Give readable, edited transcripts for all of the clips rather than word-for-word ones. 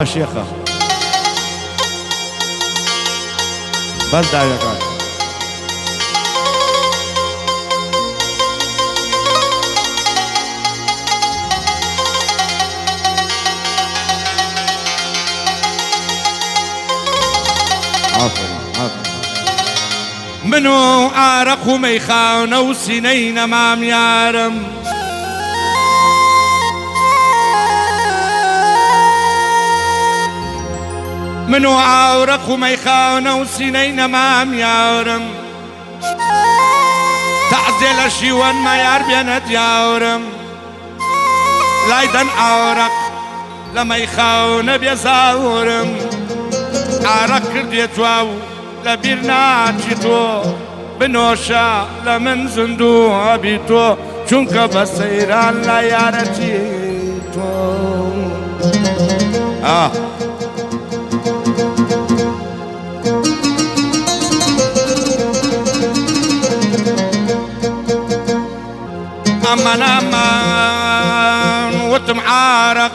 شيخة بس دعوة منو عارق وميخان وسنين مام يارم منو عارق وميخان وسنين مام يارم تعزل شيوان ما يار بينت يارم لايدن عارق لما يخاون بيزاورم عارق كرديتواو لبيرنا تشيتو بنوشا لمن زندو أبيتو چونك بسيران لا يارتيتو أمان أمان وتمعارق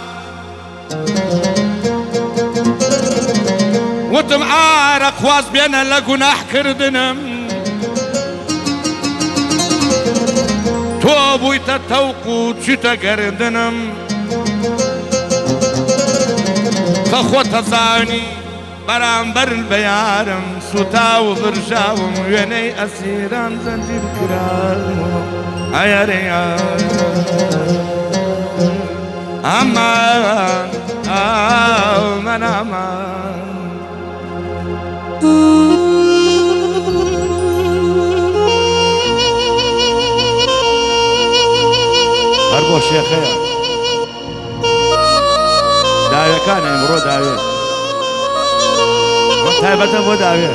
وتمعارق واز بينا لقناح كردنم توبو يتتوقو تشتا كردنم فخوة تزاني برامبر البيارم سوتاو برجاوم ويني أسيران زنجير كرام أياري أمان أمان أمان أربو الشيخية داوية كان يمرو داوية وطيبة أبو داوية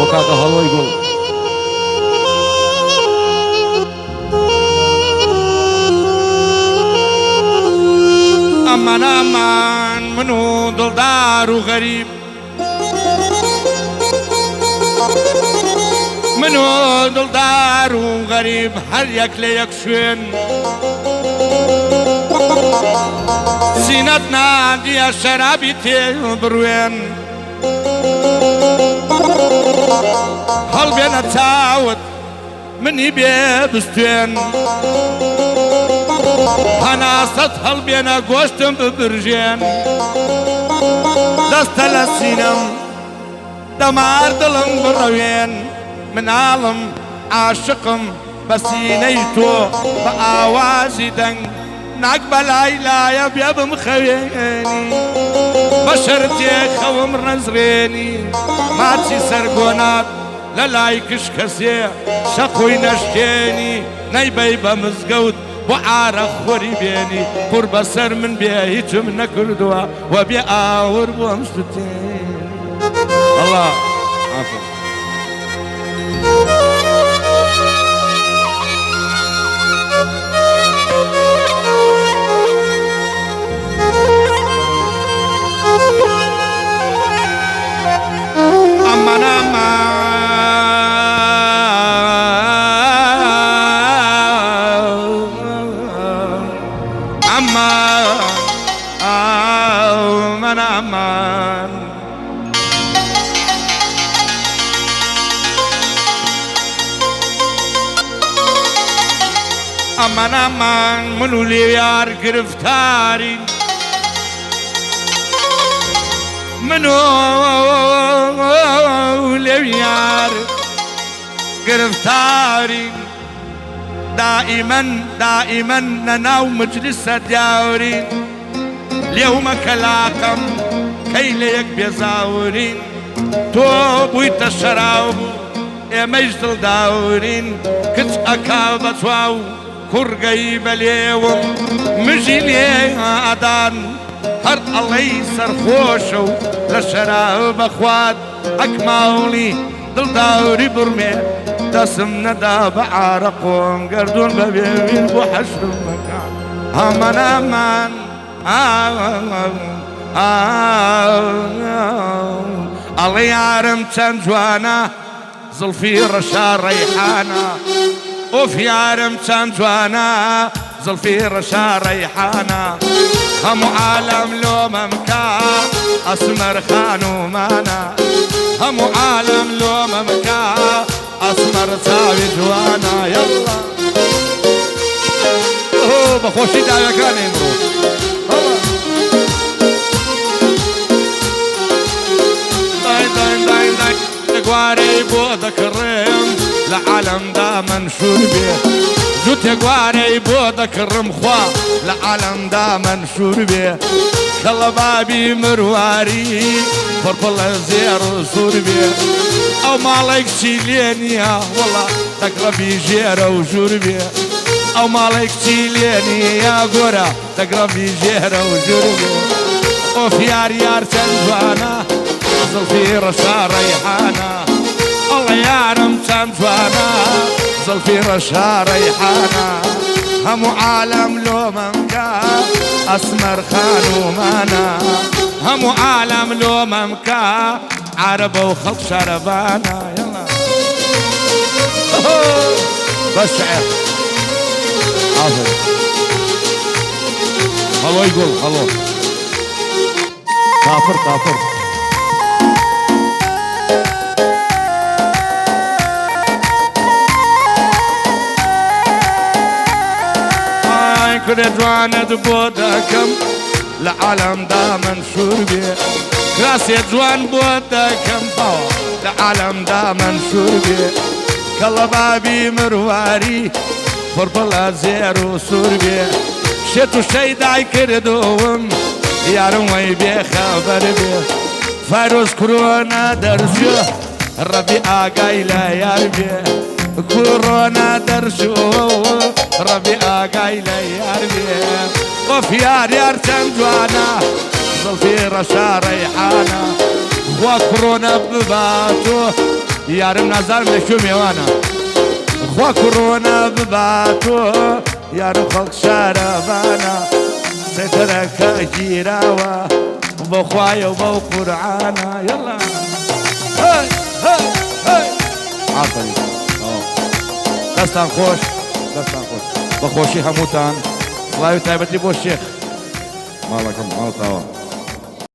وكاكا هلو يقول أمان أمان منو دلدار وغريب منو دلدار وغريب هر يك ليك شوين سينتنا دي شرابي تبروين هل بينا تعود مني بيبستين أنا هل بينا قوشتم ببرجين دست لسينم دمار دلم بروين من عالم عاشقم بسينيتو بآوازي دنگ نقبل عيلا يبيب مخويني بشرتي خوم رنزريني ماتي سرقونات للايكش كسي شقوي نشتيني نيبي بمزقود وعارق خوري بيني قرب سر من بيهيت من كردوا وبيآور بومستين الله عفو أمان أمان أمان أمان أمان منو ليار گرفتاری منو ليار گرفتاری دائما نناو مجلس ديارين اليوم كلاكم كي ليك بيزاورين توبو يتشراو يا مجدل داورين كتش أكابت واو كرقي بليوم مجي ليه أدان هر الله يسر خوشو لشراب أخوات أكماولي دل داوري برمي دسم ندا بعارقون قردون ببيبين بحشر المكان أمان أمان الله يعرم تنجوانا زلفي رشا ريحانا وفي عرم تنجوانا زلفي رشا ريحانة هم عالم لو ممكا أسمر خانو مانا هم عالم لو ممكا أسمر تاوي جوانا يلا بخوشي داوي كان يمرو قواري بودك الرم لعالم دا منشور بيه جوت قواري بودك الرم خوا لعالم دا منشور بيه كلا بابي مرواري فربلا زير وصور بيه او مالك شيلينيا والله تقربي جيرة وجور بيه او مالك شيلينيا قورا تقربي جيرة وجور بيه اوف يار يار تنجوانا زلفي رشا ريحانة الله يارم تنجوانا زلفي رشا ريحانة هم عالم لو ممكا أسمر خانو مانا هم عالم لو ممكا عرب وخلق شربانا يلا بس شعر حاضر هلو يقول هلو كافر كافر كده جوانا بودكم لعالم دا منشور بيه كراسي جوان بودكم لعالم دا منشور بيه كلا بابي مرواري فربلا زير وصور بيه شتو شي داي كردوم يارم وي بيه خبر بيه فيروس كورونا درجو ربي آقاي لا يار بيه كورونا درجو ربي آقاي لا يار بيه وفي يار يار تنجوانا زلفي رشا ريحانة وكورونا بباتو يارم نظر لشو ميوانا وكورونا بباتو يارم خلق شربانا سترك جيراوا بخوايا وبو قرعانا يلا هاي هاي هاي عطلي دستان خوش دستان خوش بخوشي هموتان الله يتعبتي بو الشيخ مالكم مالطاوا